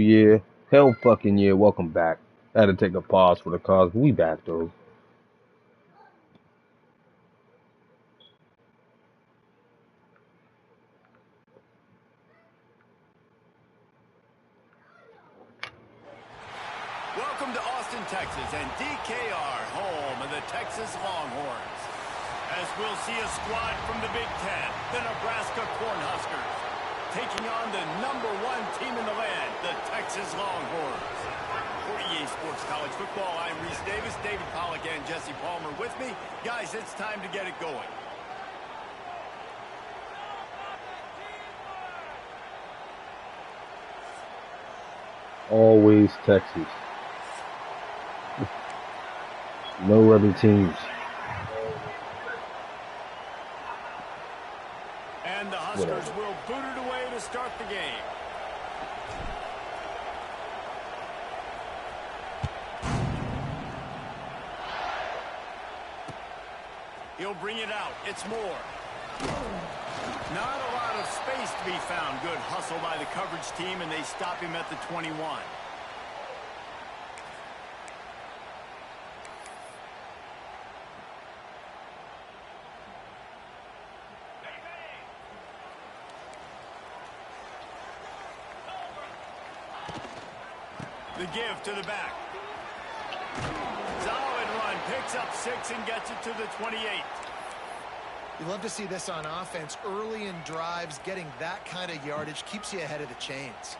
year. Hell fucking year. Welcome back. I had to take a pause for the cause, but we back though. Welcome to Austin, Texas, and DKR, home of the Texas Longhorns. As we'll see a squad from the Big Ten, the Nebraska Cornhuskers, taking on the #1 team in the land, the Texas Longhorns. For EA Sports College Football, I'm Reese Davis, David Pollack, and Jesse Palmer with me. Guys, it's time to get it going. Always Texas. No other teams. And the Huskers will boot it away to start the game. He'll bring it out. It's Moore. Not a lot of space to be found. Good hustle by the coverage team, and they stop him at the 21. The give to the back. Solid run. Picks up 6 and gets it to the 28. You love to see this on offense. Early in drives, getting that kind of yardage keeps you ahead of the chains.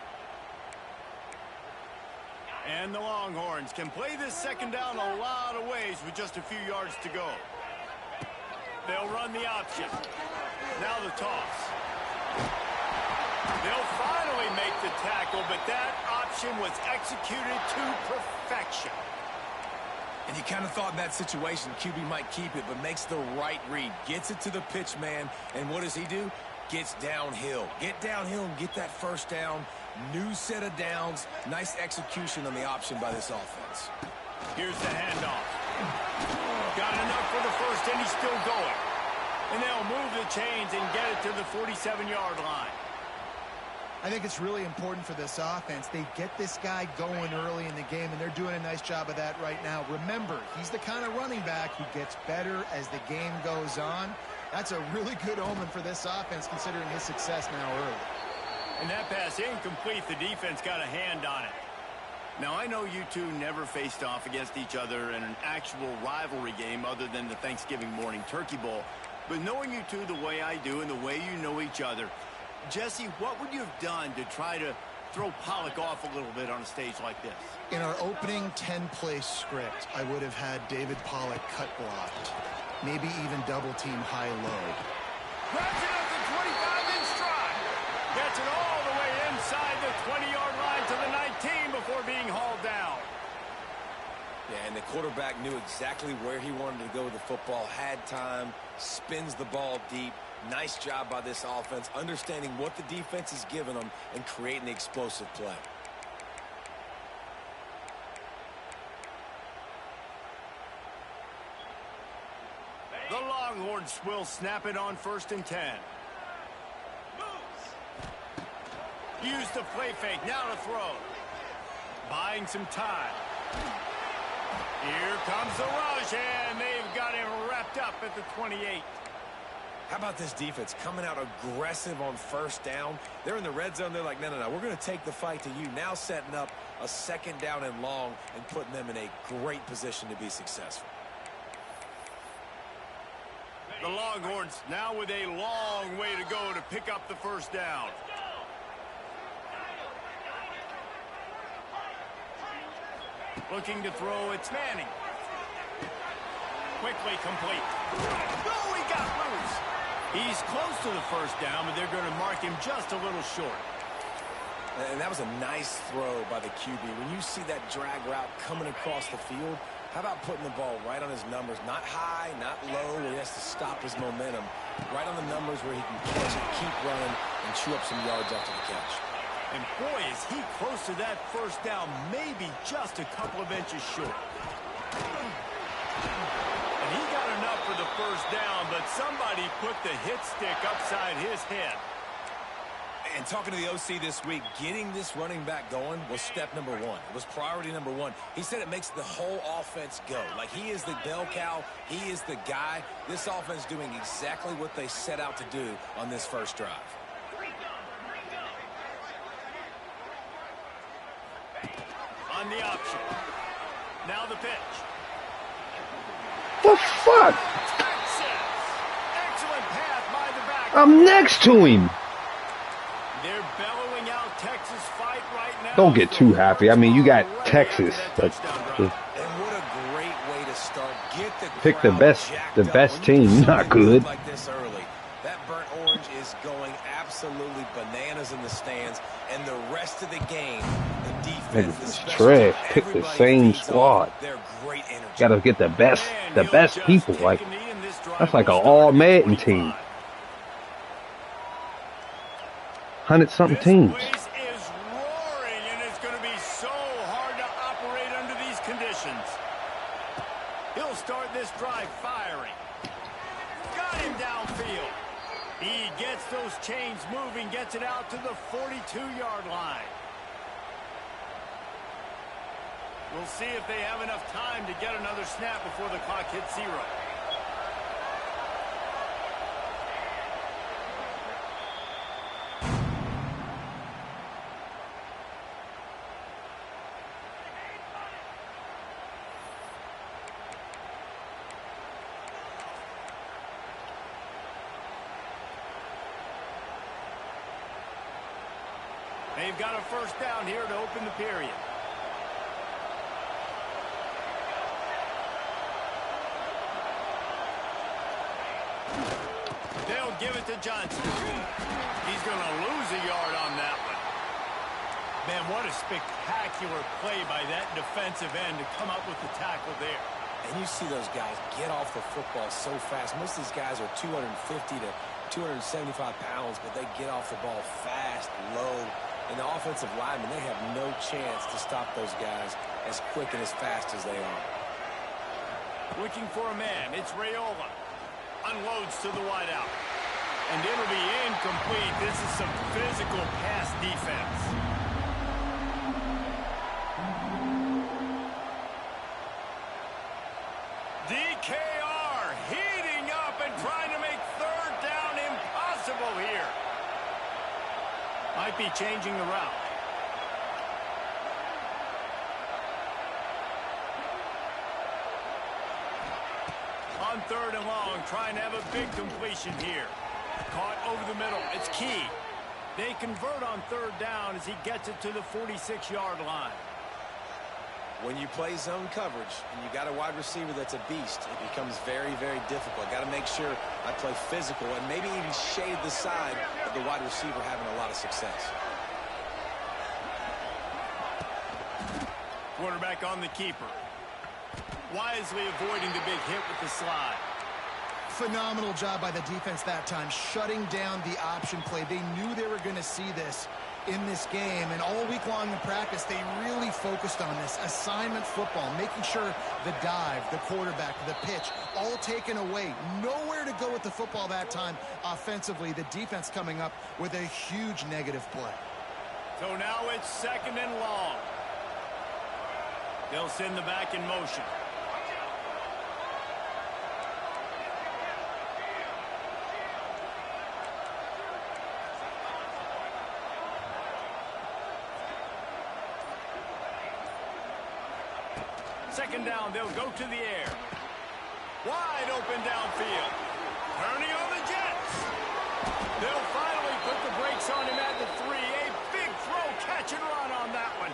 And the Longhorns can play this second down a lot of ways with just a few yards to go. They'll run the option. Now the toss. They'll finally make the tackle, but that option was executed to perfection. And you kind of thought in that situation QB might keep it, but makes the right read. Gets it to the pitch man, and what does he do? Gets downhill. Get downhill and get that first down. New set of downs. Nice execution on the option by this offense. Here's the handoff. Got enough for the first, and he's still going. And they'll move the chains and get it to the 47-yard line. I think it's really important for this offense. They get this guy going early in the game, and they're doing a nice job of that right now. Remember, he's the kind of running back who gets better as the game goes on. That's a really good omen for this offense, considering his success now early. And that pass incomplete. The defense got a hand on it. Now, I know you two never faced off against each other in an actual rivalry game other than the Thanksgiving morning Turkey Bowl. But knowing you two the way I do and the way you know each other, Jesse, what would you have done to try to throw Pollack off a little bit on a stage like this? In our opening 10-play script, I would have had David Pollack cut blocked. Maybe even double-team high-low. Grabs it at the 25 in stride. Gets it all the way inside the 20-yard line to the 19 before being hauled down. Yeah, and the quarterback knew exactly where he wanted to go with the football, had time, spins the ball deep. Nice job by this offense, understanding what the defense is giving them and creating the explosive play. The Longhorns will snap it on 1st and 10. Use the play fake, now to throw. Buying some time. Here comes the rush, and they've got him wrapped up at the 28. How about this defense coming out aggressive on 1st down? They're in the red zone. They're like, no, we're going to take the fight to you. Now setting up a 2nd down and long and putting them in a great position to be successful. The Longhorns now with a long way to go to pick up the 1st down. Looking to throw, it's Manning. Quickly complete. Oh, he got loose. He's close to the 1st down, but they're going to mark him just a little short. And that was a nice throw by the QB. When you see that drag route coming across the field, how about putting the ball right on his numbers? Not high, not low, where he has to stop his momentum. Right on the numbers where he can catch it, keep running, and chew up some yards after the catch. And boy, is he close to that 1st down, maybe just a couple of inches short. And he got enough for the 1st down, but somebody put the hit stick upside his head. And talking to the OC this week, getting this running back going was step number one. It was priority number one. He said it makes the whole offense go. Like, he is the bell cow. He is the guy. This offense doing exactly what they set out to do on this first drive. On the option. Now the pitch. The fuck? Texas. Excellent pass by the back. I'm next to him. They're bellowing out Texas fight right now. Don't get too happy. I mean, you got Texas, but just And what a great way to start. Get the pick the crowd best jacked up. When you team. do Not something good. like this early, that burnt orange is going absolutely bananas in the stands, and the rest of the game, the defense, Niggas the is special trash. teams, Pick the everybody same feeds squad. off their great energy. Gotta get the best Man, people. Like, taking me in this drive. that's like an Will start all at Madden 45. team. 100-something This teams. place is roaring, and it's going to be so hard to operate under these conditions. He'll start this drive firing. Got him downfield. He gets those chains moving, gets it out to the 42-yard line. We'll see if they have enough time to get another snap before the clock hits 0. They've got a first down here to open the period. They'll give it to Johnson. He's going to lose a yard on that one. Man, what a spectacular play by that defensive end to come up with the tackle there. And you see those guys get off the football so fast. Most of these guys are 250 to 275 pounds, but they get off the ball fast, low. And the offensive linemen, they have no chance to stop those guys as quick and as fast as they are. Looking for a man. It's Raiola. Unloads to the wideout. And it'll be incomplete. This is some physical pass defense. DKR heating up and trying to make third down impossible here. Might be changing the route. On third and long, trying to have a big completion here. Caught over the middle. It's key. They convert on third down as he gets it to the 46-yard line. When you play zone coverage and you got a wide receiver that's a beast, it becomes very, very difficult. Got to make sure I play physical and maybe even shade the side of the wide receiver having a lot of success. Quarterback on the keeper. Wisely avoiding the big hit with the slide. Phenomenal job by the defense that time, shutting down the option play. They knew they were going to see this in this game, and all week long in practice, they really focused on this assignment football, making sure the dive, the quarterback, the pitch, all taken away. Nowhere to go with the football that time offensively. The defense coming up with a huge negative play. So now it's second and long. They'll send the back in motion. Second down, they'll go to the air. Wide open downfield. Turning on the Jets. They'll finally put the brakes on him at the 3. A big throw, catch and run on that one.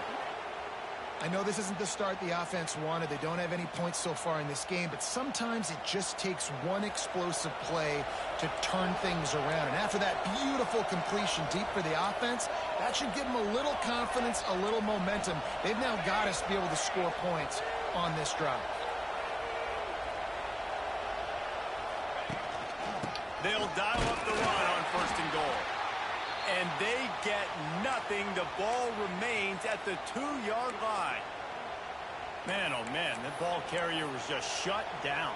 I know this isn't the start the offense wanted. They don't have any points so far in this game, but sometimes it just takes one explosive play to turn things around. And after that beautiful completion deep for the offense, that should give them a little confidence, a little momentum. They've now got us to be able to score points on this drive. They'll dial up the run on first and goal. And they get nothing. The ball remains at the 2-yard line. Man, oh man, that ball carrier was just shut down.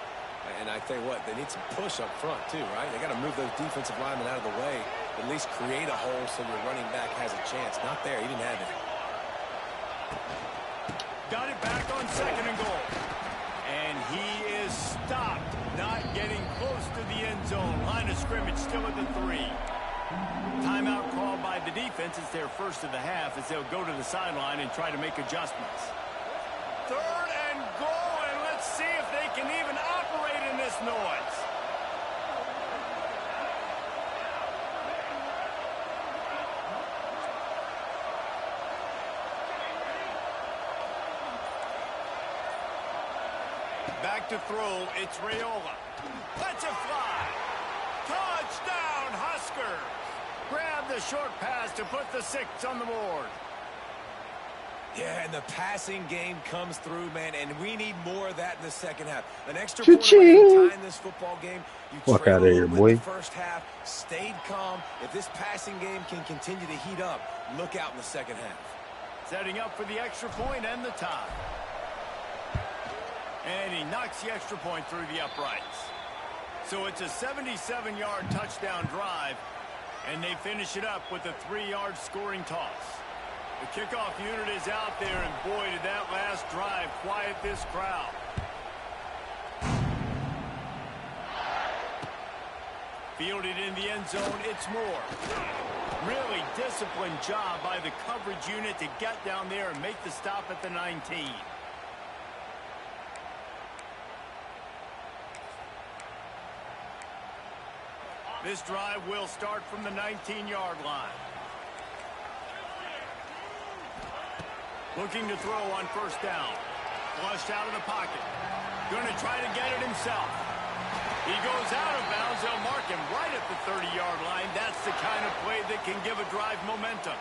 And I tell you what, they need some push up front too, right? They got to move those defensive linemen out of the way. At least create a hole so your running back has a chance. Not there. He didn't have it. Got it back on 2nd and goal. And he is stopped. Not getting close to the end zone. Line of scrimmage still at the 3. Timeout called by the defense. It's their first of the half as they'll go to the sideline and try to make adjustments. 3rd and goal, and let's see if they can even operate in this noise. Back to throw, it's Raiola. Lets it fly. Touchdown, Huskers. Grab the short pass to put the 6 on the board. Yeah, and the passing game comes through, man, and we need more of that in the second half. An extra Cha-ching. point of time in this football game. You Fuck out of here, boy. the first half, stayed calm. If this passing game can continue to heat up, look out in the second half. Setting up for the extra point and the tie. And he knocks the extra point through the uprights. So it's a 77-yard touchdown drive, and they finish it up with a 3-yard scoring toss. The kickoff unit is out there, and boy, did that last drive quiet this crowd. Fielded in the end zone, it's Moore. Really disciplined job by the coverage unit to get down there and make the stop at the 19. This drive will start from the 19-yard line. Looking to throw on 1st down. Flushed out of the pocket. Going to try to get it himself. He goes out of bounds. They'll mark him right at the 30-yard line. That's the kind of play that can give a drive momentum.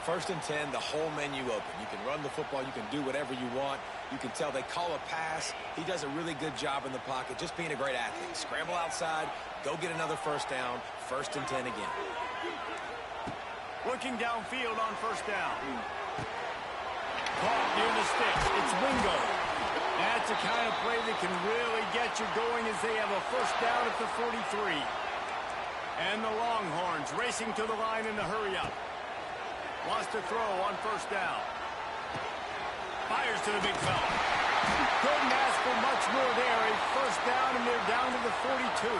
1st and 10, the whole menu open. You can run the football. You can do whatever you want. You can tell they call a pass. He does a really good job in the pocket, just being a great athlete. Scramble outside, go get another 1st down. 1st and 10 again. Looking downfield on 1st down. Caught near the sticks. It's Wingo. That's the kind of play that can really get you going as they have a 1st down at the 43. And the Longhorns racing to the line in the hurry-up. Wants to throw on 1st down. Fires to the big fella. Couldn't ask for much more there. A 1st down, and they're down to the 42.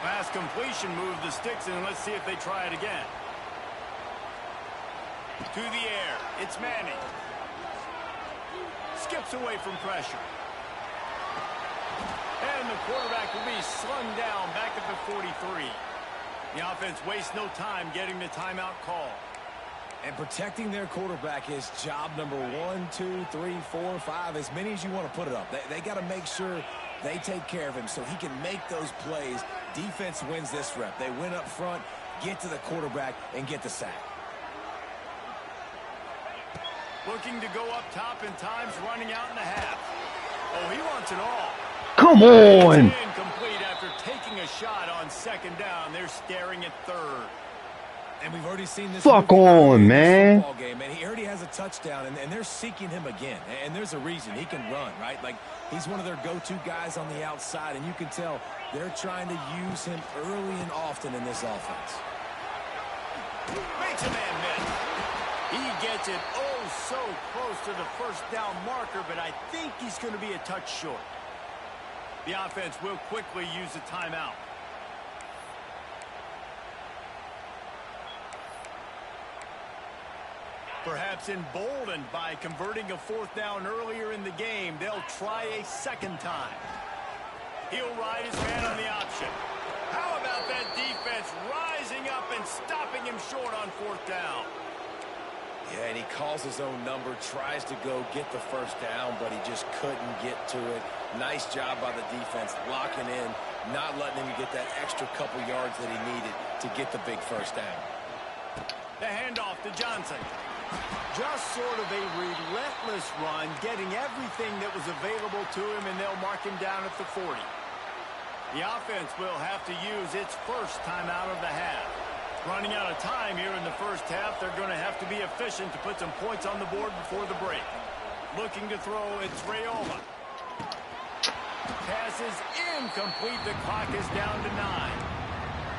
Pass completion moved the sticks, and let's see if they try it again. To the air. It's Manning. Skips away from pressure. And the quarterback will be slung down back at the 43. The offense wastes no time getting the timeout call. And protecting their quarterback is job number 1, 2, 3, 4, 5, as many as you want to put it up. They got to make sure they take care of him so he can make those plays. Defense wins this rep. They win up front, get to the quarterback, and get the sack. Looking to go up top, and time's running out in the half. Oh, he wants it all. Come on. It's incomplete after taking a shot on 2nd down. They're staring at 3rd. And we've already seen this. Fuck on, man. Game, and he already has a touchdown, and they're seeking him again. And there's a reason. He can run, right? Like, he's one of their go-to guys on the outside, and you can tell they're trying to use him early and often in this offense. Makes a man miss. He gets it so close to the 1st down marker, but I think he's going to be a touch short. The offense will quickly use a timeout. Perhaps emboldened by converting a 4th down earlier in the game, they'll try a 2nd time. He'll ride his man on the option. How about that defense rising up and stopping him short on 4th down? Yeah, and he calls his own number, tries to go get the 1st down, but he just couldn't get to it. Nice job by the defense, locking in, not letting him get that extra couple yards that he needed to get the big 1st down. The handoff to Johnson. Just sort of a relentless run, getting everything that was available to him, and they'll mark him down at the 40. The offense will have to use its 1st timeout of the half. Running out of time here in the 1st half, they're going to have to be efficient to put some points on the board before the break. Looking to throw, it's Raiola. Pass is incomplete. The clock is down to 9.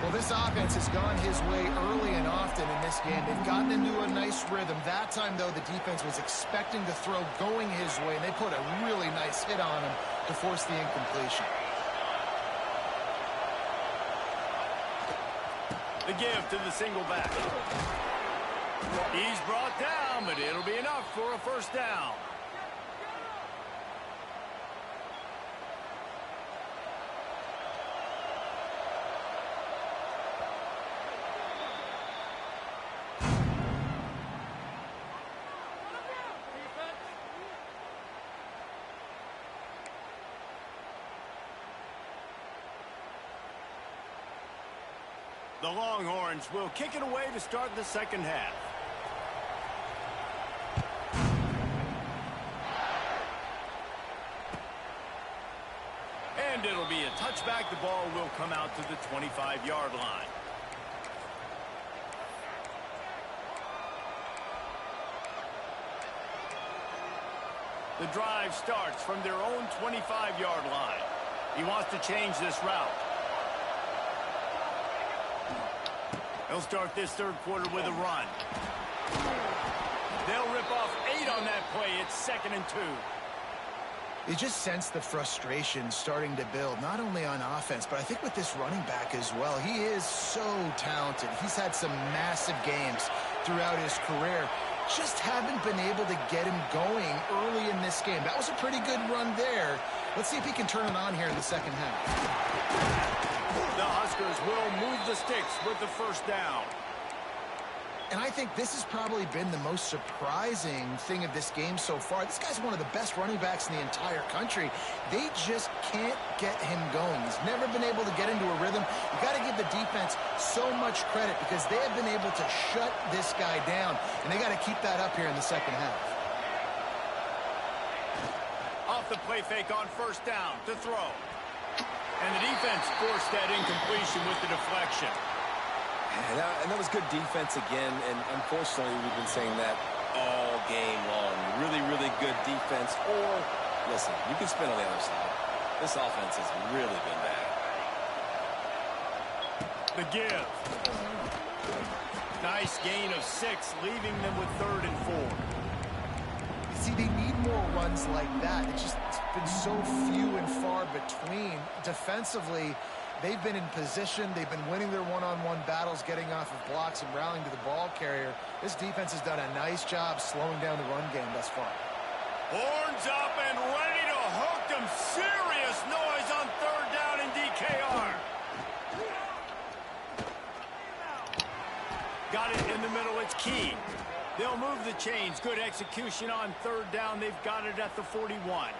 Well, this offense has gone his way early and often in this game. They've gotten into a nice rhythm. That time, though, the defense was expecting to throw going his way, and they put a really nice hit on him to force the incompletion. The give to the single back. He's brought down, but it'll be enough for a first down. The Longhorns will kick it away to start the second half. And it'll be a touchback. The ball will come out to the 25-yard line. The drive starts from their own 25-yard line. He wants to change this route. He'll start this third quarter with a run. They'll rip off 8 on that play. It's 2nd and 2. You just sense the frustration starting to build, not only on offense, but I think with this running back as well. He is so talented. He's had some massive games throughout his career. Just haven't been able to get him going early in this game. That was a pretty good run there. Let's see if he can turn it on here in the second half. The Huskers will move the sticks with the first down. And I think this has probably been the most surprising thing of this game so far. This guy's one of the best running backs in the entire country. They just can't get him going. He's never been able to get into a rhythm. You got to give the defense so much credit because they have been able to shut this guy down. And they got to keep that up here in the second half. Off the play fake on first down to throw. And the defense forced that incompletion with the deflection. And that was good defense again, and unfortunately we've been saying that all game long. Really, really good defense. Or, listen, you can spin on the other side. This offense has really been bad. The give. Nice gain of 6, leaving them with 3rd and 4. See, they need more runs like that. It's been so few and far between. Defensively, they've been in position. They've been winning their one-on-one battles, getting off of blocks and rallying to the ball carrier. This defense has done a nice job slowing down the run game thus far. Horns up and ready to hook them. Serious noise on 3rd down in DKR. Got it in the middle. It's key. They'll move the chains. Good execution on 3rd down. They've got it at the 41.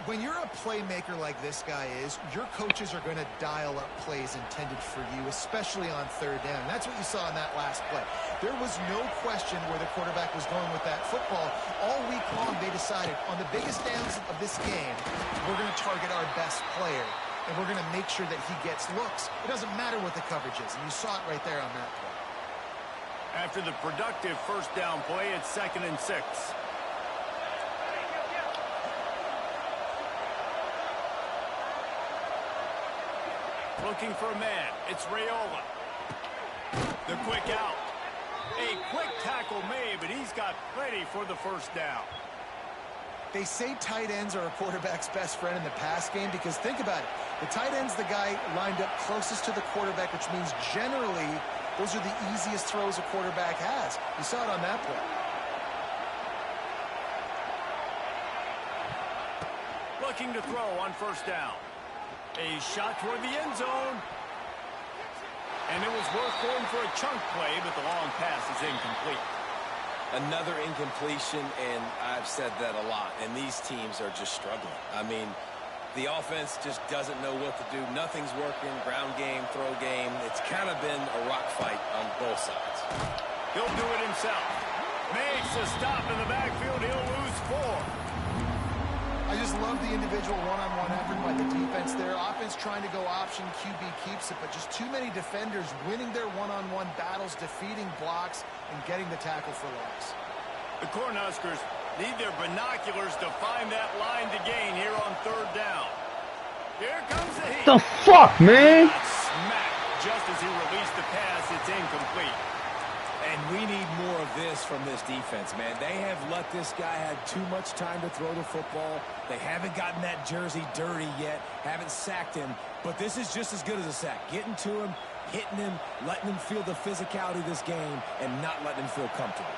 When you're a playmaker like this guy is, your coaches are going to dial up plays intended for you, especially on 3rd down. That's what you saw in that last play. There was no question where the quarterback was going with that football. All week long, they decided on the biggest downs of this game, we're going to target our best player, and we're going to make sure that he gets looks. It doesn't matter what the coverage is, and you saw it right there on that play. After the productive first down play, it's 2nd and 6. Looking for a man. It's Raiola. The quick out. A quick tackle made, but he's got plenty for the first down. They say tight ends are a quarterback's best friend in the pass game because think about it. The tight end's the guy lined up closest to the quarterback, which means generally those are the easiest throws a quarterback has. You saw it on that play. Looking to throw on first down. A shot toward the end zone. And it was worth going for a chunk play, but the long pass is incomplete. Another incompletion, and I've said that a lot, and these teams are just struggling. I mean, the offense just doesn't know what to do. Nothing's working. Ground game, throw game. It's kind of been a rock fight on both sides. He'll do it himself. Makes a stop in the backfield. He'll lose 4. I just love the individual one-on-one effort by the defense there. Offense trying to go option, QB keeps it, but just too many defenders winning their one-on-one battles, defeating blocks, and getting the tackle for loss. The Cornhuskers need their binoculars to find that line to gain here on 3rd down. Here comes the heat. The fuck, man? Smack just as he released the pass, it's incomplete. And we need more of this from this defense, man. They have let this guy have too much time to throw the football. They haven't gotten that jersey dirty yet, haven't sacked him. But this is just as good as a sack. Getting to him, hitting him, letting him feel the physicality of this game, and not letting him feel comfortable.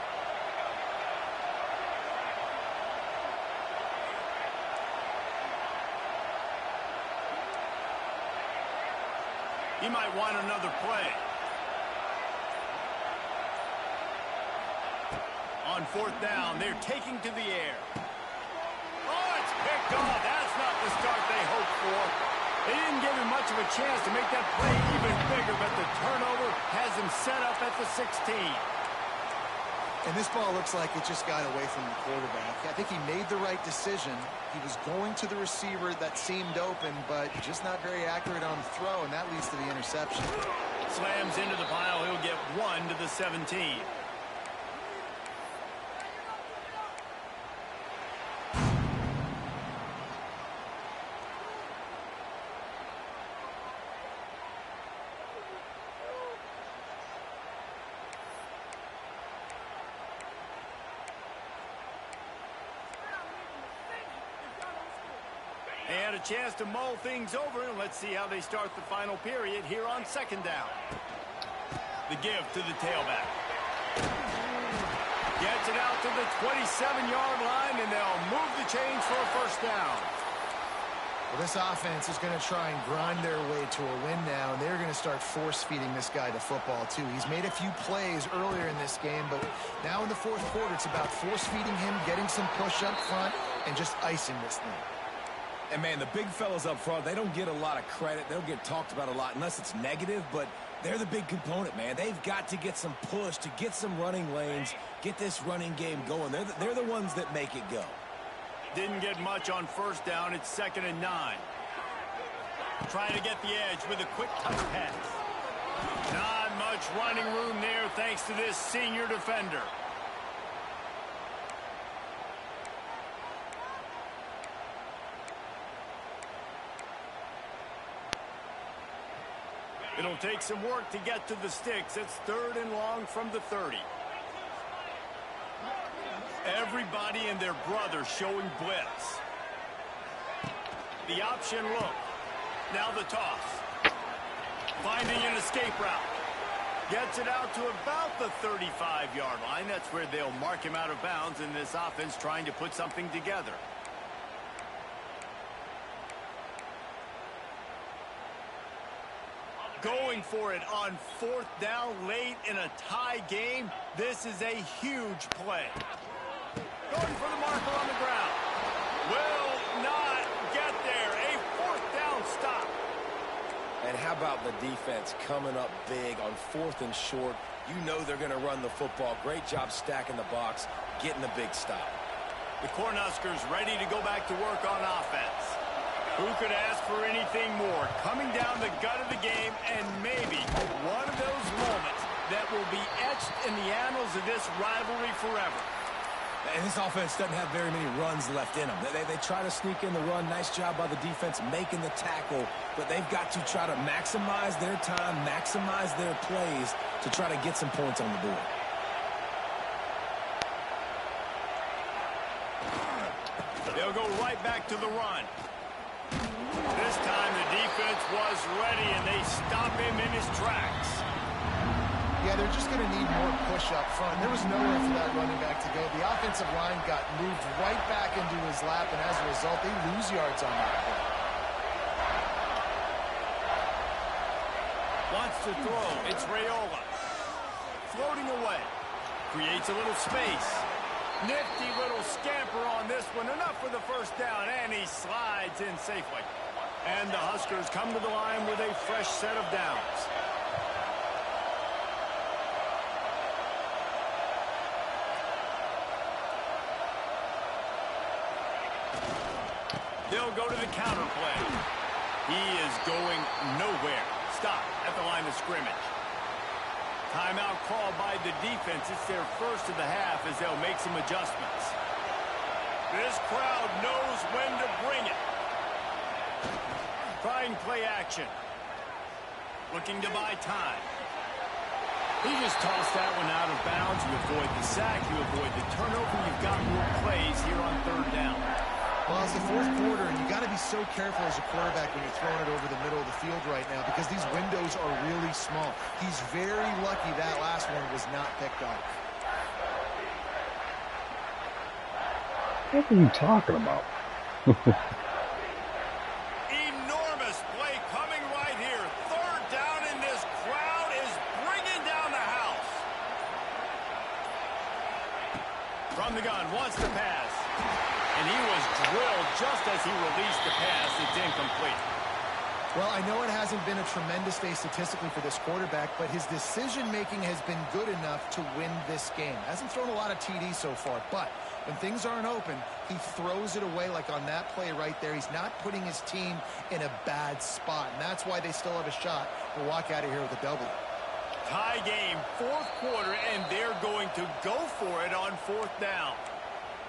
He might want another play. On fourth down, they're taking to the air. Oh, it's picked off. That's not the start they hoped for. They didn't give him much of a chance to make that play even bigger, but the turnover has him set up at the 16. And this ball looks like it just got away from the quarterback. I think he made the right decision. He was going to the receiver that seemed open, but just not very accurate on the throw, and that leads to the interception. Slams into the pile. He'll get 1 to the 17. They had a chance to mull things over, and let's see how they start the final period here on second down. The give to the tailback. Gets it out to the 27-yard line, and they'll move the chains for a first down. Well, this offense is going to try and grind their way to a win now, and they're going to start force-feeding this guy the football, too. He's made a few plays earlier in this game, but now in the fourth quarter, it's about force-feeding him, getting some push up front, and just icing this thing. And, man, the big fellas up front, they don't get a lot of credit. They don't get talked about a lot unless it's negative, but they're the big component, man. They've got to get some push, to get some running lanes, get this running game going. They're the ones that make it go. Didn't get much on first down. It's 2nd and 9. Trying to get the edge with a quick touch pass. Not much running room there thanks to this senior defender. It'll take some work to get to the sticks. It's 3rd and long from the 30. Everybody and their brother showing blitz. The option look. Now the toss. Finding an escape route. Gets it out to about the 35-yard line. That's where they'll mark him out of bounds in this offense trying to put something together. Going for it on 4th down late in a tie game. This is a huge play. Going for the marker on the ground. Will not get there. A 4th down stop. And how about the defense coming up big on 4th and short? You know they're going to run the football. Great job stacking the box, getting the big stop. The Cornhuskers ready to go back to work on offense. Who could ask for anything more? Coming down the gut of the game, and maybe one of those moments that will be etched in the annals of this rivalry forever. And this offense doesn't have very many runs left in them. They try to sneak in the run. Nice job by the defense making the tackle, but they've got to try to maximize their time, maximize their plays to try to get some points on the board. They'll go right back to the run. This time the defense was ready, and they stop him in his tracks. Yeah, they're just going to need more push up front. There was nowhere for that running back to go. The offensive line got moved right back into his lap, and as a result, they lose yards on that play. Wants to throw. It's Raiola. Floating away. Creates a little space. Nifty little scamper on this one. Enough for the first down, and he slides in safely. And the Huskers come to the line with a fresh set of downs. They'll go to the counter play. He is going nowhere. Stop at the line of scrimmage. Timeout called by the defense. It's their first of the half as they'll make some adjustments. This crowd knows when to bring it. Trying play action. Looking to buy time. He just tossed that one out of bounds. You avoid the sack, you avoid the turnover. You've got more plays here on third down. Well, it's the fourth quarter, and you got to be so careful as a quarterback when you're throwing it over the middle of the field right now because these windows are really small. He's very lucky that last one was not picked off. What are you talking about? Enormous play coming right here. Third down, and this crowd is bringing down the house. From the gun, wants to pass. And he was drilled just as he released the pass. It's incomplete. Well, I know it hasn't been a tremendous day statistically for this quarterback, but his decision-making has been good enough to win this game. Hasn't thrown a lot of TDs so far, but when things aren't open, he throws it away like on that play right there. He's not putting his team in a bad spot, and that's why they still have a shot to walk out of here with a W. Tie game, fourth quarter, and they're going to go for it on fourth down.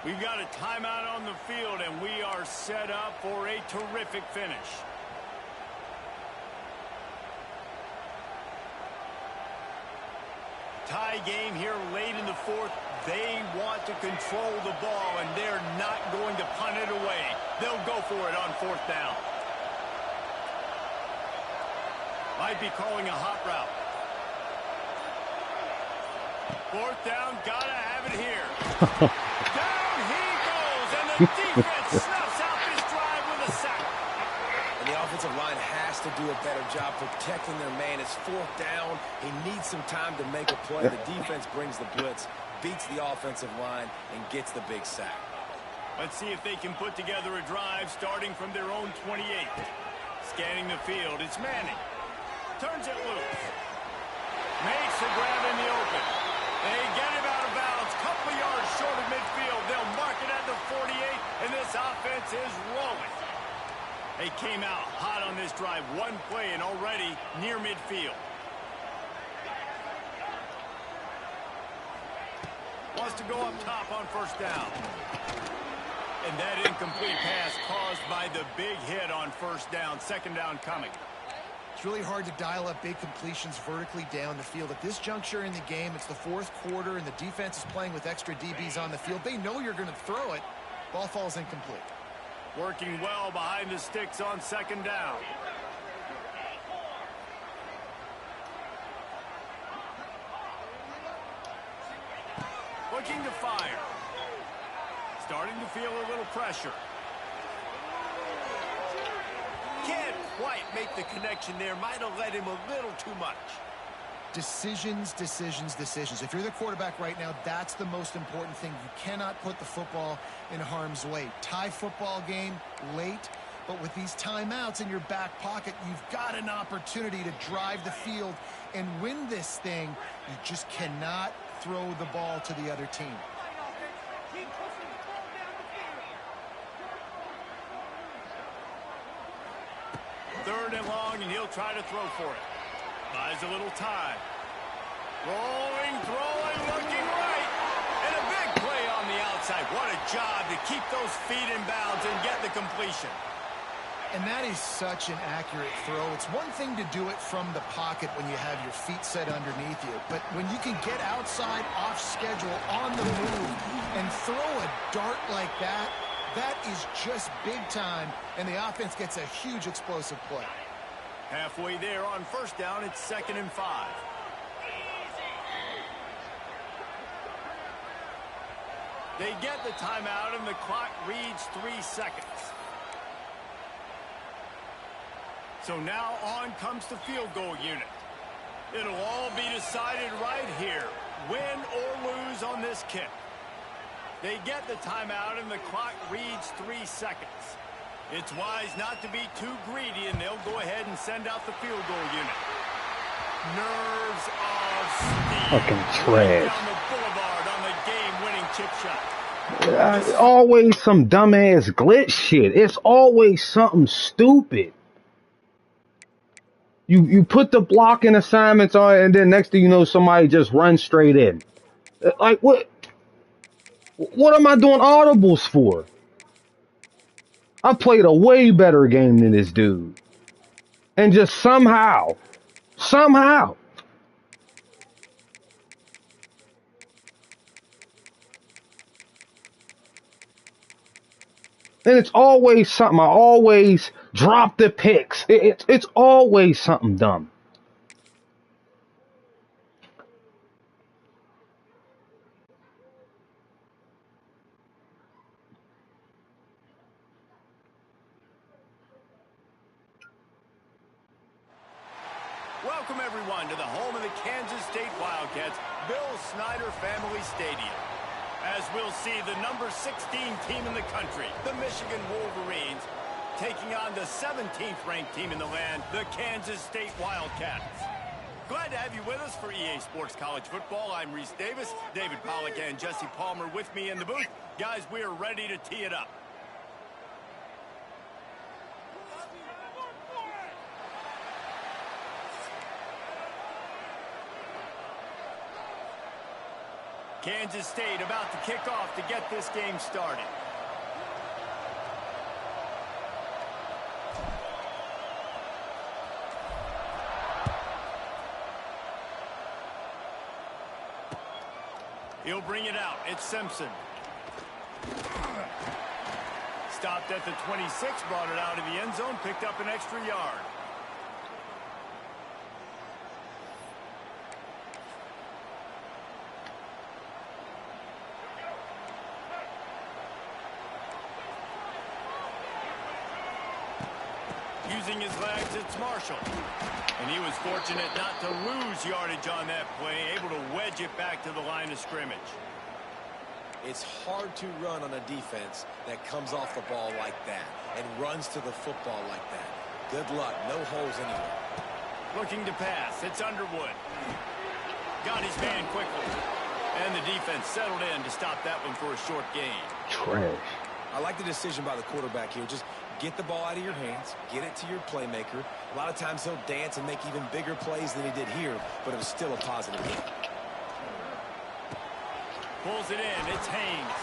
We've got a timeout on the field, and we are set up for a terrific finish. Tie game here late in the fourth. They want to control the ball, and they're not going to punt it away. They'll go for it on fourth down. Might be calling a hot route. Fourth down, gotta have it here. Down he goes, and the defense snuffs out this drive with a sack. And the offensive line has to do a better job protecting their man. It's fourth down. He needs some time to make a play. The defense brings the blitz, beats the offensive line, and gets the big sack. Let's see if they can put together a drive starting from their own 28. Scanning the field, it's Manning. Turns it loose. Makes the grab in the open. They get him out of bounds. Couple of yards short of midfield. They'll mark it at the 48, and this offense is rolling. They came out hot on this drive. One play and already near midfield. Wants to go up top on first down. And that incomplete pass caused by the big hit on first down. Second down coming. It's really hard to dial up big completions vertically down the field. At this juncture in the game, it's the fourth quarter, and the defense is playing with extra DBs on the field. They know you're going to throw it. Ball falls incomplete. Working well behind the sticks on second down. Looking to fire. Starting to feel a little pressure. Can't quite make the connection there. Might have led him a little too much. Decisions, decisions, decisions. If you're the quarterback right now, that's the most important thing. You cannot put the football in harm's way. Tie football game late, but with these timeouts in your back pocket, you've got an opportunity to drive the field and win this thing. You just cannot throw the ball to the other team. Third and long, and he'll try to throw for it. Buys a little time. Rolling, throwing, looking right. And a big play on the outside. What a job to keep those feet in bounds and get the completion. And that is such an accurate throw. It's one thing to do it from the pocket when you have your feet set underneath you, but when you can get outside, off schedule, on the move, and throw a dart like that, that is just big time, and the offense gets a huge explosive play. Halfway there on first down, it's 2nd and 5. They get the timeout, and the clock reads 3 seconds. So now on comes the field goal unit. It'll all be decided right here, win or lose on this kick. They get the timeout, and the clock reads 3 seconds. It's wise not to be too greedy, and they'll go ahead and send out the field goal unit. Nerves of steel. Fucking Right trash. down the boulevard on the game-winning chip shot. Always some dumbass glitch shit. It's always something stupid. You put the blocking assignments on, and then next thing you know, somebody just runs straight in. Like, what? What am I doing audibles for? I played a way better game than this dude. And just somehow, Somehow. And it's always something. I always drop the picks. It's always something dumb. Welcome, everyone, to the home of the Kansas State Wildcats, Bill Snyder Family Stadium. As we'll see the number 16 team in the country, the Michigan Wolverines, taking on the 17th ranked team in the land, the Kansas State Wildcats. Glad to have you with us for EA Sports College Football. I'm Reese Davis, David Pollack and Jesse Palmer with me in the booth. Guys, we are ready to tee it up. Kansas State about to kick off to get this game started. He'll bring it out. It's Simpson. Stopped at the 26, brought it out of the end zone, picked up an extra yard. Using his legs, it's Marshall. And he was fortunate not to lose yardage on that play, able to wedge it back to the line of scrimmage. It's hard to run on a defense that comes off the ball like that and runs to the football like that. Good luck. No holes anywhere. Looking to pass. It's Underwood. Got his man quickly. And the defense settled in to stop that one for a short gain. Trash. I like the decision by the quarterback here. Just get the ball out of your hands, get it to your playmaker. A lot of times he'll dance and make even bigger plays than he did here, but it was still a positive game. Pulls it in. It's Haynes.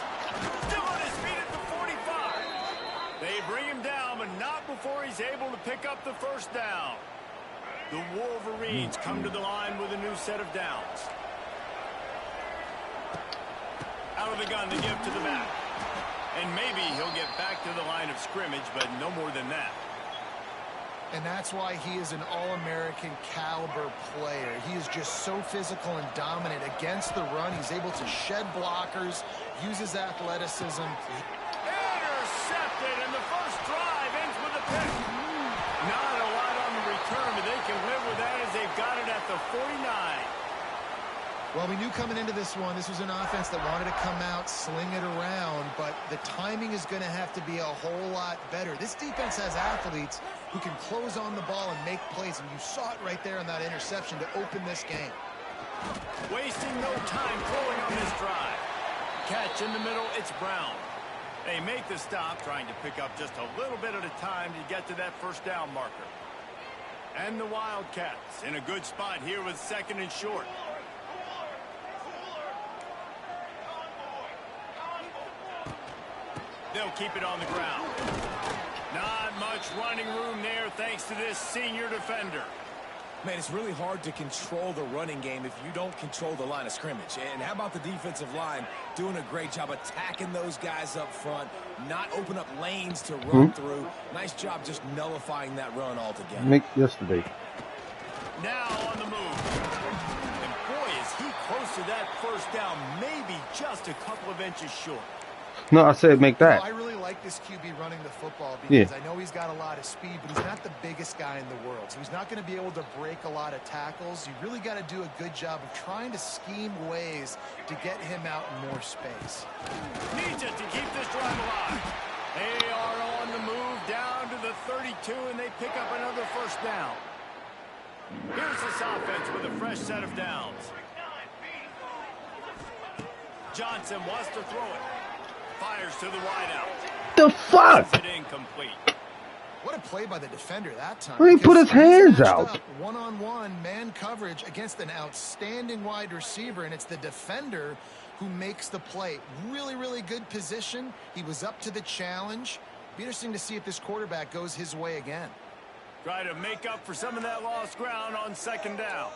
Still on his feet at the 45. They bring him down, but not before he's able to pick up the first down. The Wolverines come to the line with a new set of downs. Out of the gun to give to the back. And maybe he'll get back to the line of scrimmage, but no more than that. And that's why he is an All-American caliber player. He is just so physical and dominant against the run. He's able to shed blockers, use his athleticism. Intercepted, and the first drive ends with a pick. Not a lot on the return, but they can live with that as they've got it at the 49. Well, we knew coming into this one, this was an offense that wanted to come out, sling it around, but the timing is going to have to be a whole lot better. This defense has athletes who can close on the ball and make plays, and you saw it right there on that interception to open this game. Wasting no time throwing on this drive. Catch in the middle, it's Brown. They make the stop, trying to pick up just a little bit at a time to get to that first down marker. And the Wildcats in a good spot here with second and short. They'll keep it on the ground. Not much running room there thanks to this senior defender. Man, it's really hard to control the running game if you don't control the line of scrimmage. And how about the defensive line doing a great job attacking those guys up front, not open up lanes to run through. Nice job just nullifying that run altogether. Make yesterday. Now on the move. And boy, is he close to that first down, maybe just a couple of inches short. No, I said make that. I really like this QB running the football because I know he's got a lot of speed, but he's not the biggest guy in the world. So he's not going to be able to break a lot of tackles. You really got to do a good job of trying to scheme ways to get him out in more space. Needs it to keep this drive alive. They are on the move down to the 32, and they pick up another first down. Here's this offense with a fresh set of downs. Johnson wants to throw it. Fires to the wideout. The fuck? It incomplete. What a play by the defender that time. He put his hands out. One-on-one man coverage against an outstanding wide receiver, and it's the defender who makes the play. Really, really good position. He was up to the challenge. Be interesting to see if this quarterback goes his way again. Try to make up for some of that lost ground on second down.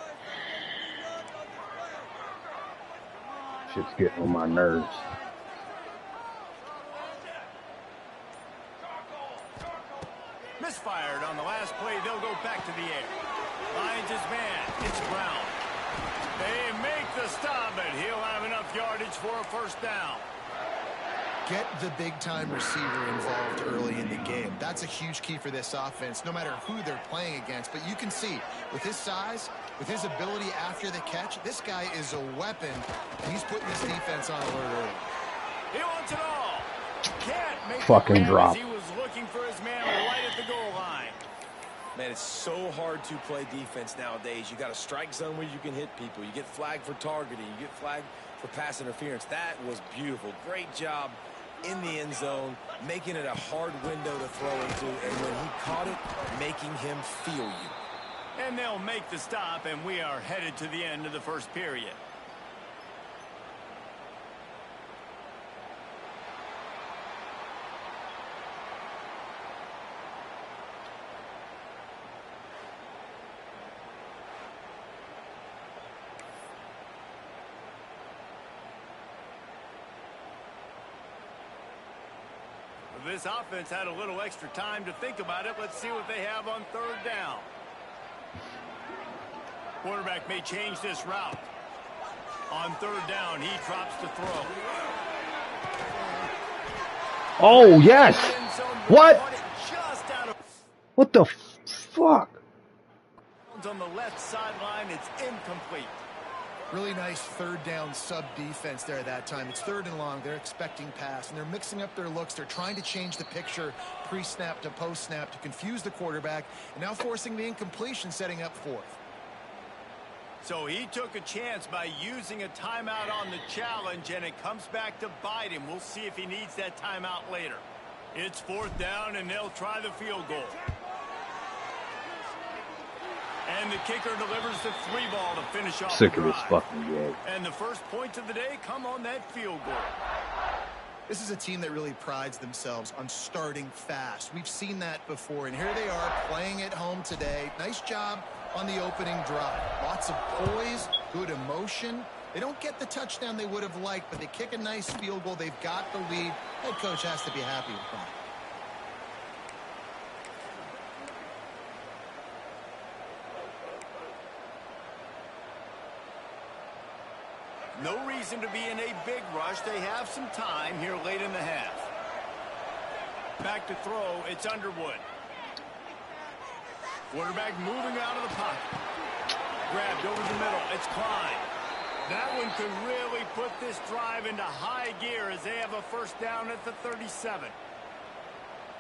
Shit's getting on my nerves. Misfired on the last play. They'll go back to the air. Finds his man. It's Brown. They make the stop, but he'll have enough yardage for a first down. Get the big-time receiver involved early in the game. That's a huge key for this offense, no matter who they're playing against. But you can see, with his size, with his ability after the catch, this guy is a weapon, and he's putting this defense on alert early. He wants it all. Can't make Fucking drop. He was looking for his man right at the goal line. Man, it's so hard to play defense nowadays. You got a strike zone where you can hit people. You get flagged for targeting. You get flagged for pass interference. That was beautiful. Great job in the end zone, making it a hard window to throw into, and when he caught it, making him feel you. And they'll make the stop, and we are headed to the end of the first period. This offense had a little extra time to think about it. Let's see what they have on third down. Quarterback may change this route. On third down, he drops to throw. Oh, yes. What? What the fuck? On the left sideline, it's incomplete. Really nice third down sub defense there that time. It's third and long. They're expecting pass, and they're mixing up their looks. They're trying to change the picture pre-snap to post-snap to confuse the quarterback, and now forcing the incompletion, setting up fourth. So he took a chance by using a timeout on the challenge, and it comes back to bite him. We'll see if he needs that timeout later. It's fourth down, and they'll try the field goal. And the kicker delivers the 3-ball to finish off Sick the of this drive. fucking game. And the first points of the day come on that field goal. This is a team that really prides themselves on starting fast. We've seen that before, and here they are playing at home today. Nice job on the opening drive. Lots of poise, good emotion. They don't get the touchdown they would have liked, but they kick a nice field goal. They've got the lead. Head coach has to be happy with that. No reason to be in a big rush. They have some time here late in the half. Back to throw, it's Underwood. Quarterback moving out of the pocket. Grabbed over the middle, it's Klein. That one could really put this drive into high gear as they have a first down at the 37.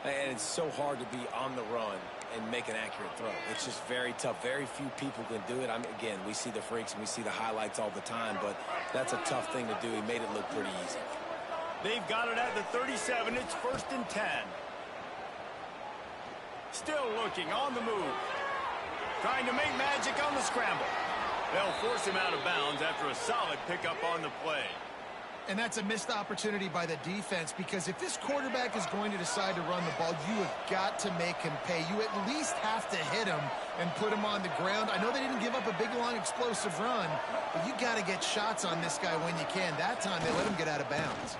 And it's so hard to be on the run and make an accurate throw. It's just very tough. Very few people can do it. Again, we see the freaks and we see the highlights all the time, but that's a tough thing to do. He made it look pretty easy. They've got it at the 37. It's first and 10. Still looking on the move. Trying to make magic on the scramble. They'll force him out of bounds after a solid pickup on the play. And that's a missed opportunity by the defense, because if this quarterback is going to decide to run the ball, you have got to make him pay. You at least have to hit him and put him on the ground. I know they didn't give up a big, long, explosive run, but you got to get shots on this guy when you can. That time, they let him get out of bounds.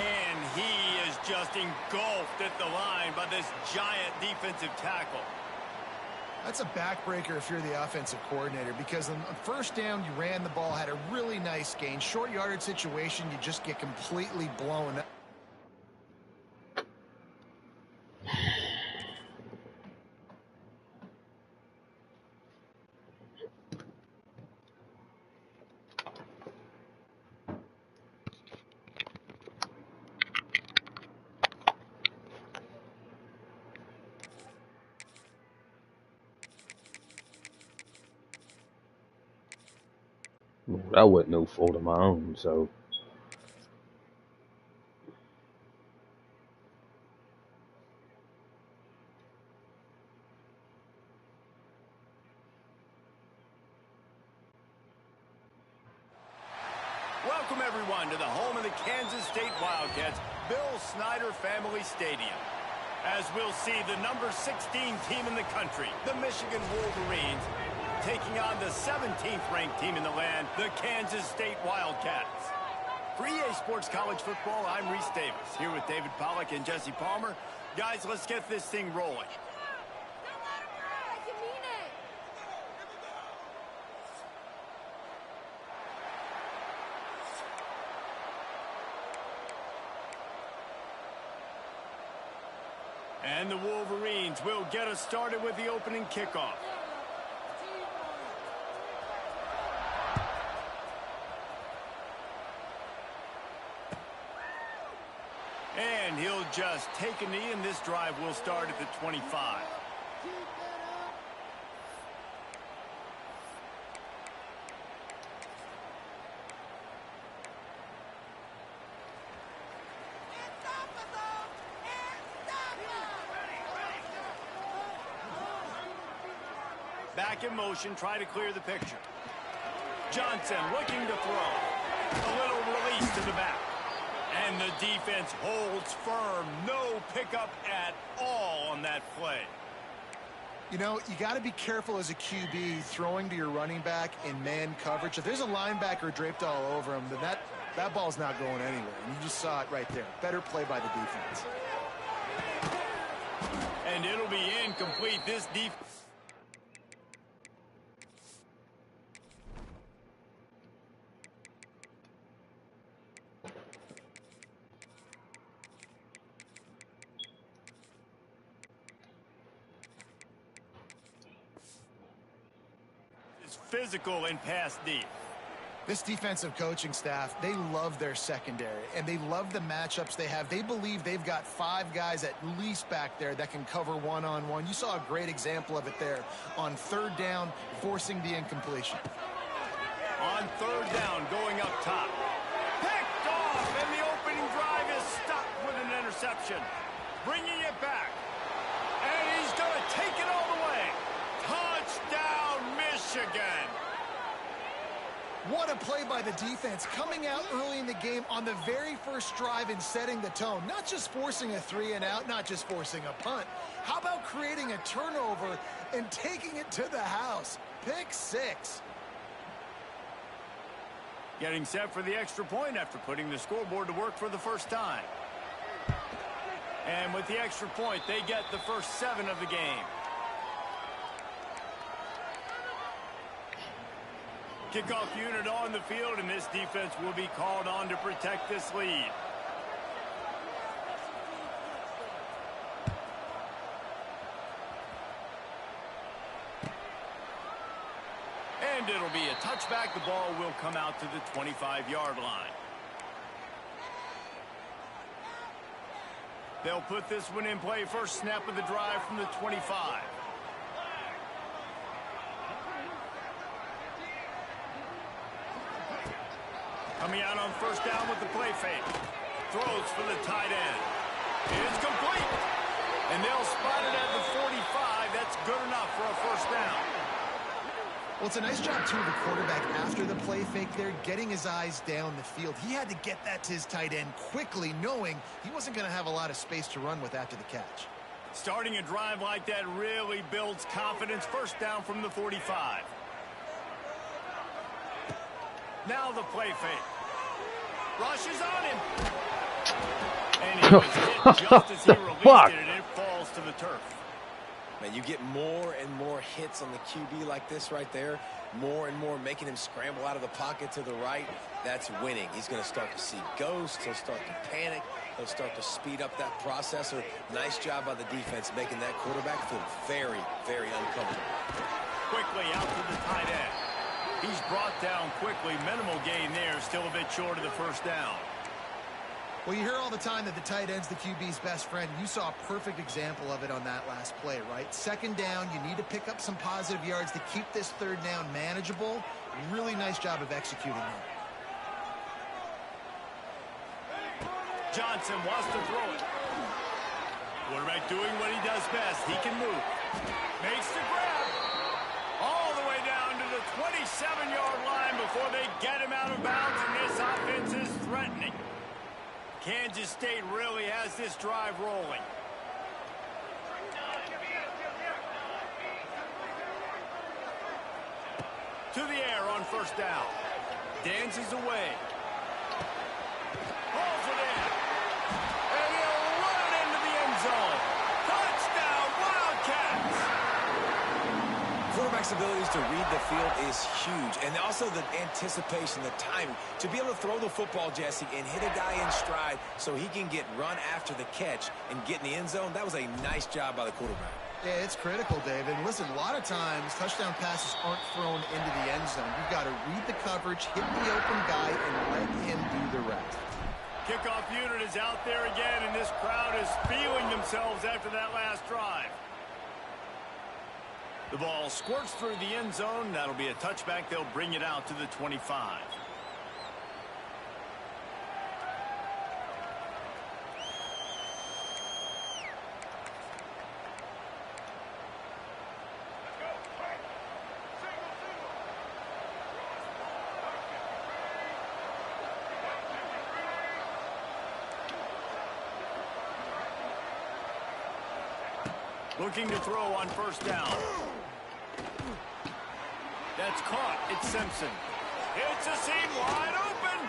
And he is just engulfed at the line by this giant defensive tackle. That's a backbreaker if you're the offensive coordinator, because on first down, you ran the ball, had a really nice gain. Short yardage situation, you just get completely blown up. That wasn't no fault of my own, so. Welcome, everyone, to the home of the Kansas State Wildcats, Bill Snyder Family Stadium. as we'll see the number 16 team in the country, the Michigan Wolverines, taking on the 17th ranked team in the land, the Kansas State Wildcats. For EA Sports College Football, I'm Reese Davis, here with David Pollack and Jesse Palmer. Guys, let's get this thing rolling. And the Wolverines will get us started with the opening kickoff. And he'll just take a knee, and this drive will start at the 25. Back in motion, try to clear the picture. Johnson looking to throw. A little release to the back. And the defense holds firm. No pickup at all on that play. You know, you got to be careful as a QB throwing to your running back in man coverage. If there's a linebacker draped all over him, then that ball's not going anywhere. And you just saw it right there. Better play by the defense. And it'll be incomplete. This defense. Physical and pass deep. This defensive coaching staff, they love their secondary, and they love the matchups they have. They believe they've got 5 guys at least back there that can cover one-on-one. You saw a great example of it there on 3rd down, forcing the incompletion. On 3rd down, going up top. Picked off, and the opening drive is stopped with an interception. Bringing it back. And he's going to take it all the way. Touchdown, Michigan. What a play by the defense, coming out early in the game on the very first drive and setting the tone. Not just forcing a 3-and-out, not just forcing a punt. How about creating a turnover and taking it to the house? Pick 6. Getting set for the extra point after putting the scoreboard to work for the first time. And with the extra point, they get the first 7 of the game. Kickoff unit on the field, and this defense will be called on to protect this lead. And it'll be a touchback. The ball will come out to the 25-yard line. They'll put this one in play. First snap of the drive from the 25. Coming out on first down with the play fake. Throws for the tight end. It's complete. And they'll spot it at the 45. That's good enough for a first down. Well, it's a nice job, too, of the quarterback after the play fake there, getting his eyes down the field. He had to get that to his tight end quickly, knowing he wasn't going to have a lot of space to run with after the catch. Starting a drive like that really builds confidence. First down from the 45. Now the play fake. Rushes on him. And he was hit just as he released it, and it falls to the turf. Man, you get more and more hits on the QB like this right there. More and more making him scramble out of the pocket to the right. That's winning. He's going to start to see ghosts. He'll start to panic. He'll start to speed up that processor. Nice job by the defense making that quarterback feel very, very uncomfortable. Quickly out to the tight end. He's brought down quickly. Minimal gain there. Still a bit short of the first down. Well, you hear all the time that the tight end's the QB's best friend. You saw a perfect example of it on that last play, right? Second down, you need to pick up some positive yards to keep this third down manageable. Really nice job of executing that. Johnson wants to throw it. Quarterback doing what he does best. He can move. Makes the grab. All the way down to the 27-yard line before they get him out of bounds, and this offense is threatening. Kansas State really has this drive rolling. to the air on first down. Dances away. Hauls it in. And he'll run it into the end zone. Touchdown, Wildcats! Quarterback's abilities to read the field is huge. And also the anticipation, the timing. To be able to throw the football, Jesse, and hit a guy in stride so he can get run after the catch and get in the end zone, that was a nice job by the quarterback. Yeah, it's critical, David. Listen, a lot of times touchdown passes aren't thrown into the end zone. You've got to read the coverage, hit the open guy, and let him do the rest. Kickoff unit is out there again, and this crowd is feeling themselves after that last drive. The ball squirts through the end zone. That'll be a touchback. They'll bring it out to the 25. Looking to throw on first down. That's caught. It's Simpson. It's a seam wide open.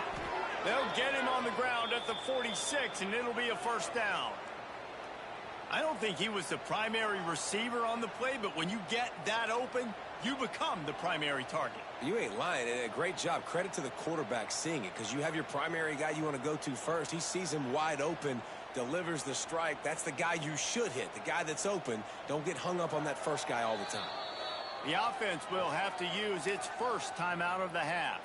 They'll get him on the ground at the 46, and it'll be a first down. I don't think he was the primary receiver on the play, but when you get that open, you become the primary target. You ain't lying, and a great job. Credit to the quarterback seeing it, because you have your primary guy you want to go to first. He sees him wide open, delivers the strike. That's the guy you should hit, the guy that's open. Don't get hung up on that first guy all the time. The offense will have to use its first timeout of the half.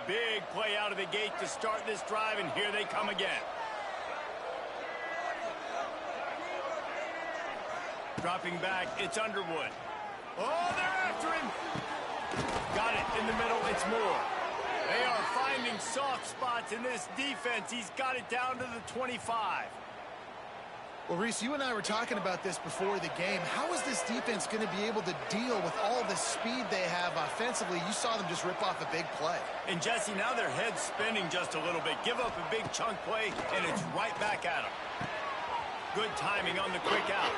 Big play out of the gate to start this drive, and here they come again. Dropping back, it's Underwood. Oh, they're after him. Got it in the middle, it's Moore. They are finding soft spots in this defense. He's got it down to the 25. Well, Reese, you and I were talking about this before the game. How is this defense going to be able to deal with all the speed they have offensively? You saw them just rip off a big play. And, Jesse, now their head's spinning just a little bit. Give up a big chunk play, and it's right back at them. Good timing on the quick out.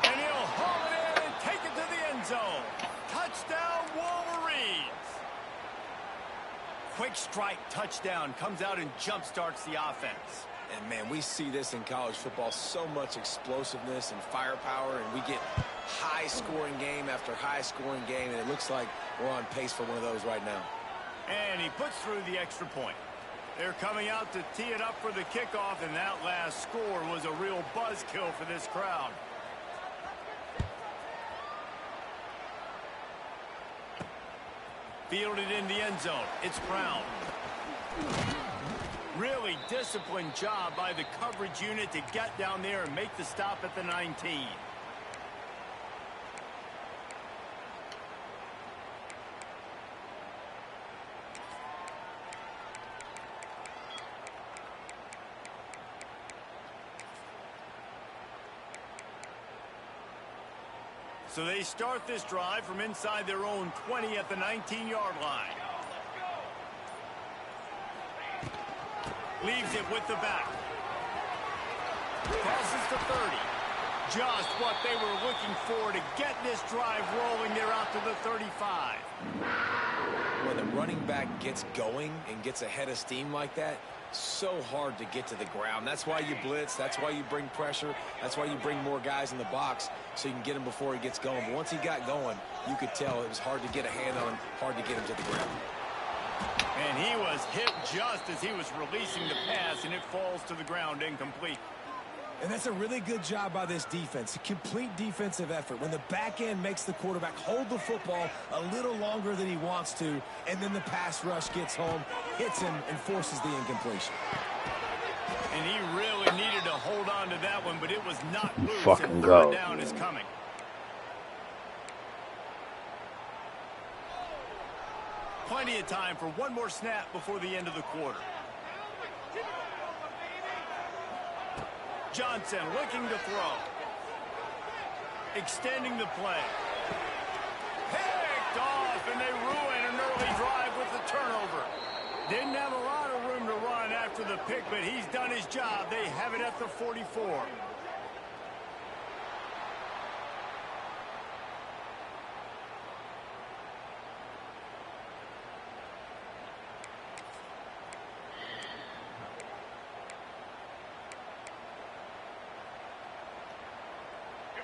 And he'll haul it in and take it to the end zone. Touchdown, Wolverines. Quick strike touchdown comes out and jump-starts the offense. And, man, we see this in college football, so much explosiveness and firepower, and we get high-scoring game after high-scoring game, and it looks like we're on pace for one of those right now. And he puts through the extra point. They're coming out to tee it up for the kickoff, and that last score was a real buzzkill for this crowd. Fielded in the end zone. It's Brown. Really disciplined job by the coverage unit to get down there and make the stop at the 19. So they start this drive from inside their own 20 at the 19-yard line. Leaves it with the back. Crosses to 30. Just what they were looking for to get this drive rolling. They're out to the 35. When the running back gets going and gets ahead of steam like that, so hard to get to the ground. That's why you blitz. That's why you bring pressure. That's why you bring more guys in the box so you can get him before he gets going. But once he got going, you could tell it was hard to get a hand on him, hard to get him to the ground. And he was hit just as he was releasing the pass, and it falls to the ground incomplete. And that's a really good job by this defense, a complete defensive effort. When the back end makes the quarterback hold the football a little longer than he wants to, and then the pass rush gets home, hits him, and forces the incompletion. And he really needed to hold on to that one, but it was not loose. Fucking and go. third down is coming. Plenty of time for one more snap before the end of the quarter. Johnson looking to throw. Extending the play. Picked off, and they ruin an early drive with the turnover. Didn't have a lot of room to run after the pick, but he's done his job. They have it at the 44.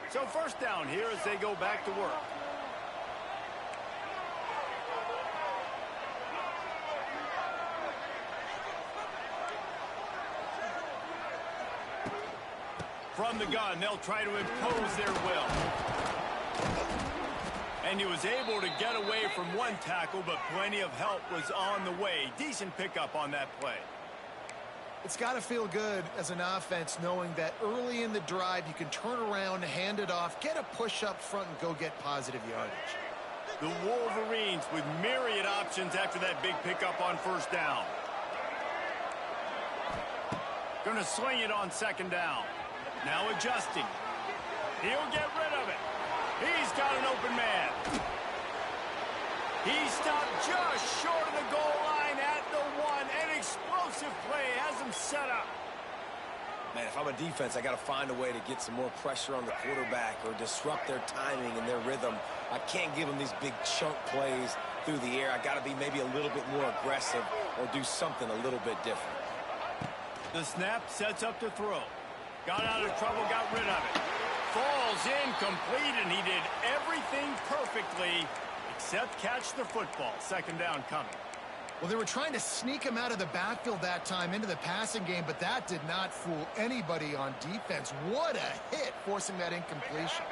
So first down here as they go back to work. From the gun, they'll try to impose their will. And he was able to get away from one tackle, but plenty of help was on the way. Decent pickup on that play. It's got to feel good as an offense knowing that early in the drive you can turn around, hand it off, get a push up front, and go get positive yardage. The Wolverines with myriad options after that big pickup on first down. Going to sling it on second down. Now adjusting. He'll get rid of it. He's got an open man. He stopped just short of the goal line at the 1. An explosive play has him set up. Man, if I'm a defense, I got to find a way to get some more pressure on the quarterback or disrupt their timing and their rhythm. I can't give them these big chunk plays through the air. I got to be maybe a little bit more aggressive or do something a little bit different. The snap sets up to throw. Got out of trouble, got rid of it. Falls incomplete, and he did everything perfectly except catch the football. Second down coming. Well, they were trying to sneak him out of the backfield that time into the passing game, but that did not fool anybody on defense. What a hit, forcing that incompletion.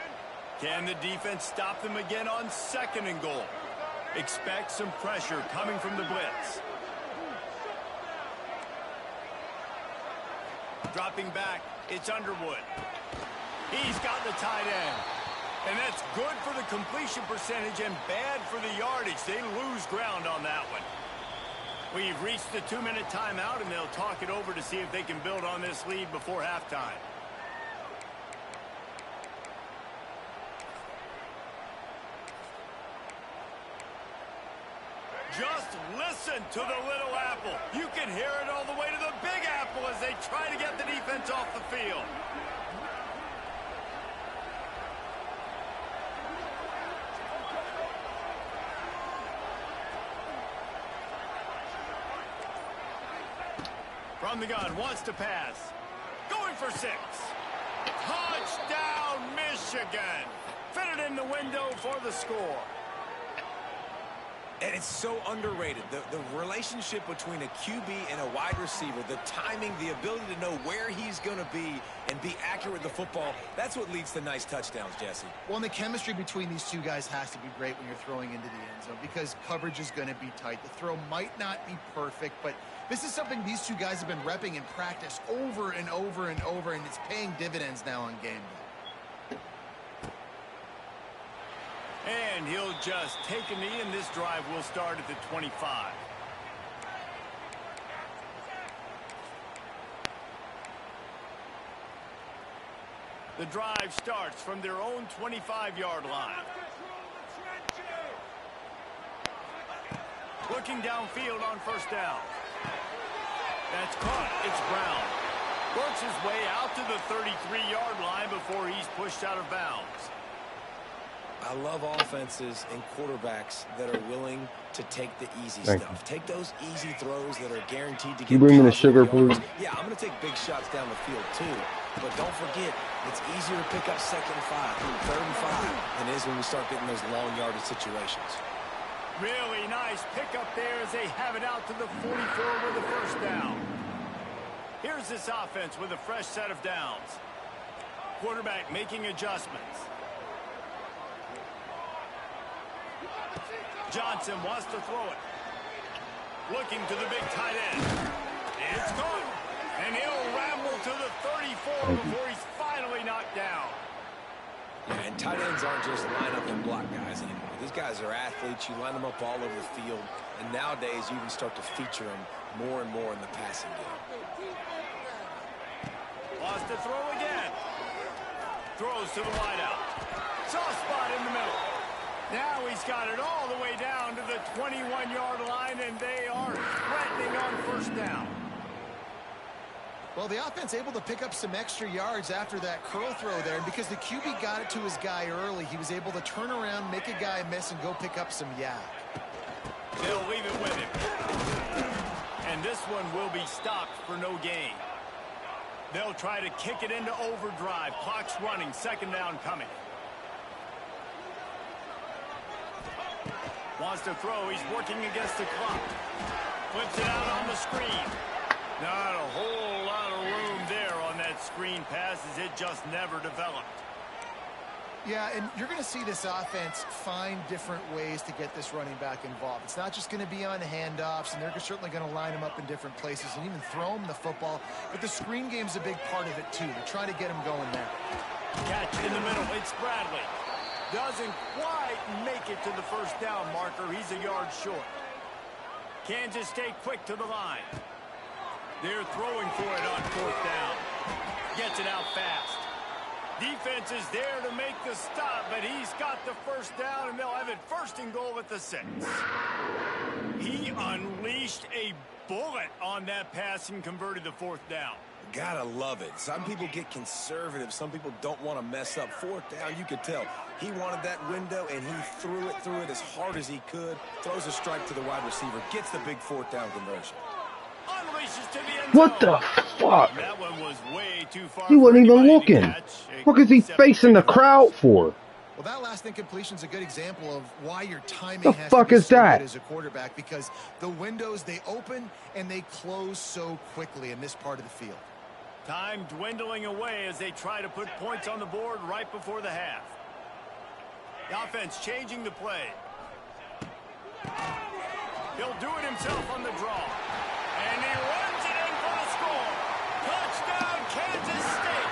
Can the defense stop them again on second and goal? Expect some pressure coming from the blitz. Dropping back, it's Underwood. He's got the tight end. And that's good for the completion percentage and bad for the yardage. They lose ground on that one. We've reached the 2-minute timeout, and they'll talk it over to see if they can build on this lead before halftime. Just listen to the Little Apple. You can hear it all the way to the Big Apple as they try to get the defense off the field. From the gun, wants to pass. Going for 6. Touchdown, Michigan. Fitted in the window for the score. And it's so underrated. The relationship between a QB and a wide receiver, the timing, the ability to know where he's going to be and be accurate with the football, that's what leads to nice touchdowns, Jesse. Well, and the chemistry between these two guys has to be great when you're throwing into the end zone because coverage is going to be tight. The throw might not be perfect, but this is something these two guys have been repping in practice over and over and over, and it's paying dividends now on game day. And he'll just take a knee, and this drive will start at the 25. The drive starts from their own 25-yard line. Looking downfield on first down. That's caught. It's Brown. Works his way out to the 33-yard line before he's pushed out of bounds. I love offenses and quarterbacks that are willing to take the easy stuff. Take those easy throws that are guaranteed to get. You bring me the sugar, please. Yeah, I'm going to take big shots down the field too. But don't forget, it's easier to pick up 2nd and 5, 3rd and 5 than it is when we start getting those long yardage situations. Really nice pickup there as they have it out to the 44 with the first down. Here's this offense with a fresh set of downs. Quarterback making adjustments. Johnson wants to throw it. Looking to the big tight end. It's caught. And he'll ramble to the 34 before he's finally knocked down. Yeah, and tight ends aren't just line up and block guys anymore. These guys are athletes. You line them up all over the field. And nowadays, you can start to feature them more and more in the passing game. Lost to throw again. Throws to the wideout. Soft spot in the middle. Now he's got it all the way down to the 21-yard line, and they are threatening on first down. Well, the offense able to pick up some extra yards after that curl throw there. And because the QB got it to his guy early, he was able to turn around, make a guy miss, and go pick up some yak. They'll leave it with him. And this one will be stopped for no gain. They'll try to kick it into overdrive. Clock's running. Second down coming. Wants to throw. He's working against the clock. Flips it out on the screen. Not a whole lot of room there on that screen pass as it just never developed. Yeah, and you're going to see this offense find different ways to get this running back involved. It's not just going to be on handoffs, and they're certainly going to line him up in different places and even throw him the football. But the screen game's a big part of it, too. They're trying to get him going there. Catch in the middle. It's Bradley. Doesn't quite make it to the first down marker. He's a yard short. Kansas State quick to the line. They're throwing for it on fourth down. Gets it out fast. Defense is there to make the stop, but he's got the first down, and they'll have it first and goal at the 6. He unleashed a bullet on that pass and converted the fourth down. Gotta love it. Some people get conservative. Some people don't want to mess up. Fourth down, you could tell. He wanted that window, and he threw it as hard as he could. Throws a strike to the wide receiver. Gets the big fourth down conversion. Unleashes to the end What zone. the fuck? That one was way too far. He wasn't for even anybody to looking. catch, What is he except facing the crowd for? Well, that last incompletion is a good example of why your timing The has fuck to be is so that? good as a quarterback, because the windows, they open and they close so quickly in this part of the field. Time dwindling away as they try to put points on the board right before the half. The offense changing the play. He'll do it himself on the draw. And he runs it in for the score. Touchdown, Kansas State.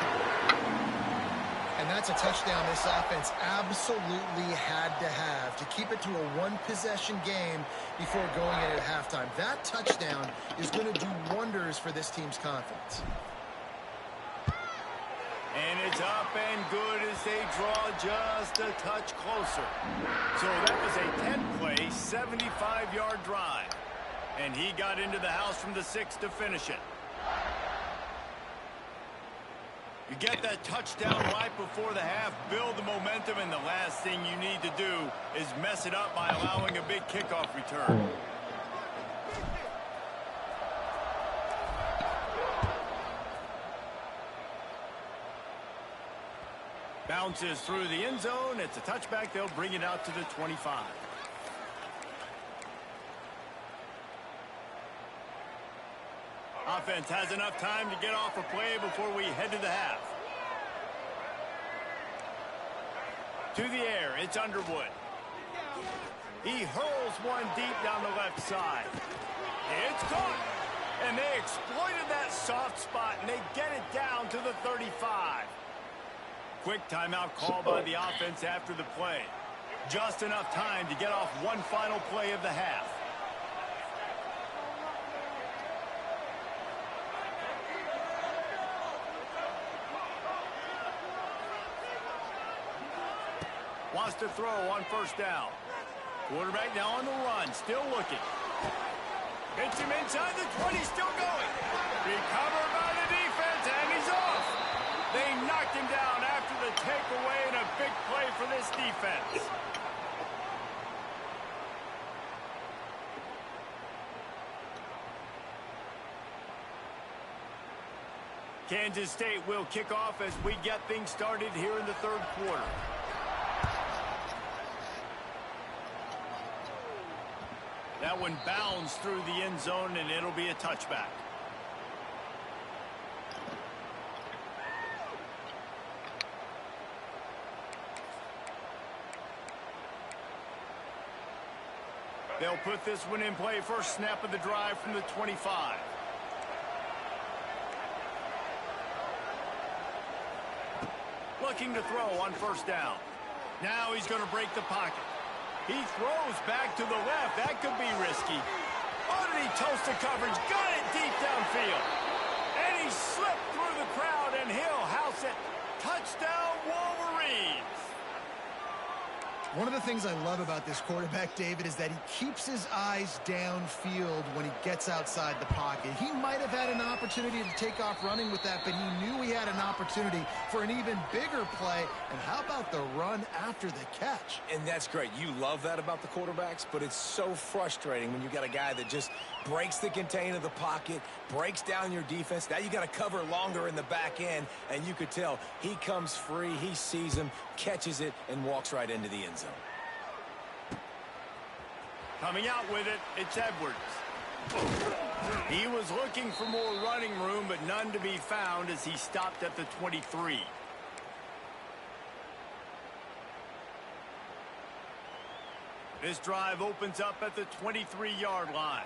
And that's a touchdown this offense absolutely had to have to keep it to a one-possession game before going in at halftime. That touchdown is going to do wonders for this team's confidence. And it's up and good as they draw just a touch closer. So that was a 10-play, 75-yard drive. And he got into the house from the 6 to finish it. You get that touchdown right before the half, build the momentum, and the last thing you need to do is mess it up by allowing a big kickoff return. Bounces through the end zone. It's a touchback. They'll bring it out to the 25. Offense has enough time to get off a play before we head to the half. To the air, it's Underwood. He hurls one deep down the left side. It's caught. And they exploited that soft spot, and they get it down to the 35. Quick timeout call by the offense after the play. Just enough time to get off one final play of the half. Wants to throw on first down. Quarterback now on the run, still looking. Hits him inside the 20, still going. Recovered by the defense, and he's off. They knocked him down after the takeaway, and a big play for this defense. Kansas State will kick off as we get things started here in the third quarter. That one bounds through the end zone, and it'll be a touchback. They'll put this one in play. First snap of the drive from the 25. Looking to throw on first down. Now he's going to break the pocket. He throws back to the left. That could be risky. Oh, did he toast the coverage? Got it deep downfield. And he slipped through the crowd, and he'll house it. Touchdown, Wolverines. One of the things I love about this quarterback, David, is that he keeps his eyes downfield when he gets outside the pocket. He might have had an opportunity to take off running with that, but he knew he had an opportunity for an even bigger play. And how about the run after the catch? And that's great. You love that about the quarterbacks, but it's so frustrating when you got a guy that just breaks the contain of the pocket, breaks down your defense. Now you got to cover longer in the back end, and you could tell he comes free, he sees him, catches it, and walks right into the end zone. Coming out with it, it's Edwards. He was looking for more running room, but none to be found as he stopped at the 23. This drive opens up at the 23-yard line.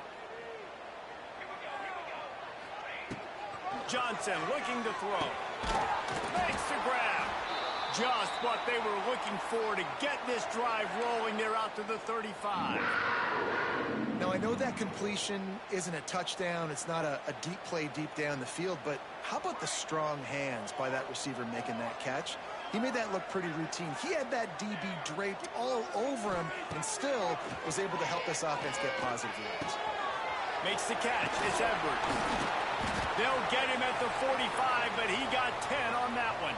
Johnson looking to throw. Makes the grab. Just what they were looking for to get this drive rolling. They're out to the 35. Now, I know that completion isn't a touchdown. It's not a deep play deep down the field, but how about the strong hands by that receiver making that catch? He made that look pretty routine. He had that DB draped all over him and still was able to help this offense get positive yards. Makes the catch. It's Edwards. They'll get him at the 45, but he got 10 on that one.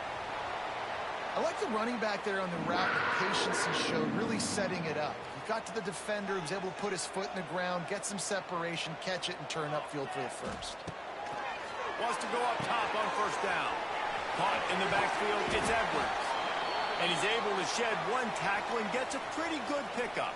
I like the running back there on the route, the patience he showed, really setting it up. He got to the defender, he was able to put his foot in the ground, get some separation, catch it, and turn upfield for the first. Wants to go up top on first down. Caught in the backfield, it's Edwards. And he's able to shed one tackle and gets a pretty good pickup.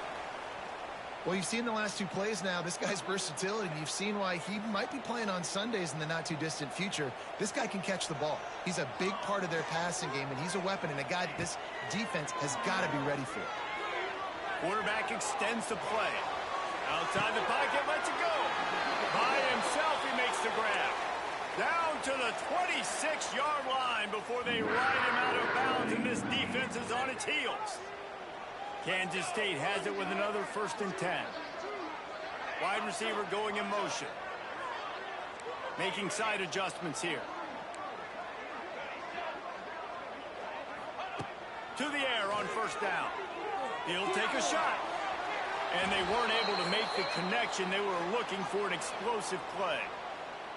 Well, you've seen the last two plays now. This guy's versatility, and you've seen why he might be playing on Sundays in the not-too-distant future. This guy can catch the ball. He's a big part of their passing game, and he's a weapon and a guy that this defense has got to be ready for. Quarterback extends the play. Outside the pocket, lets it go. By himself, he makes the grab. Down to the 26-yard line before they ride him out of bounds, and this defense is on its heels. Kansas State has it with another 1st and 10. Wide receiver going in motion. Making side adjustments here. To the air on first down. He'll take a shot. And they weren't able to make the connection. They were looking for an explosive play.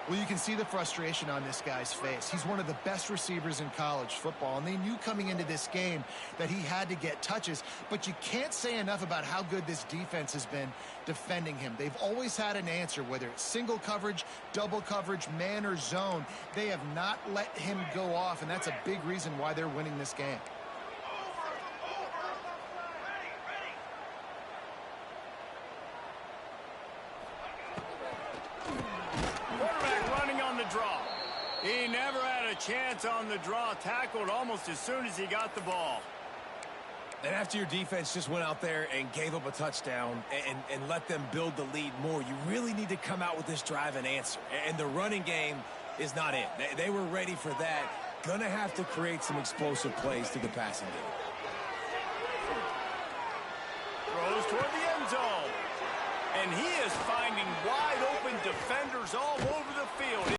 Well, you can see the frustration on this guy's face. He's one of the best receivers in college football, and they knew coming into this game that he had to get touches, but you can't say enough about how good this defense has been defending him. They've always had an answer, whether it's single coverage, double coverage, man or zone. They have not let him go off, and that's a big reason why they're winning this game. Draw. He never had a chance on the draw, tackled almost as soon as he got the ball. And after your defense just went out there and gave up a touchdown and let them build the lead more, you really need to come out with this drive and answer. And the running game is not it. They were ready for that. Gonna have to create some explosive plays through the passing game. Throws toward the end zone. And he is finding wide open defenders all over the field.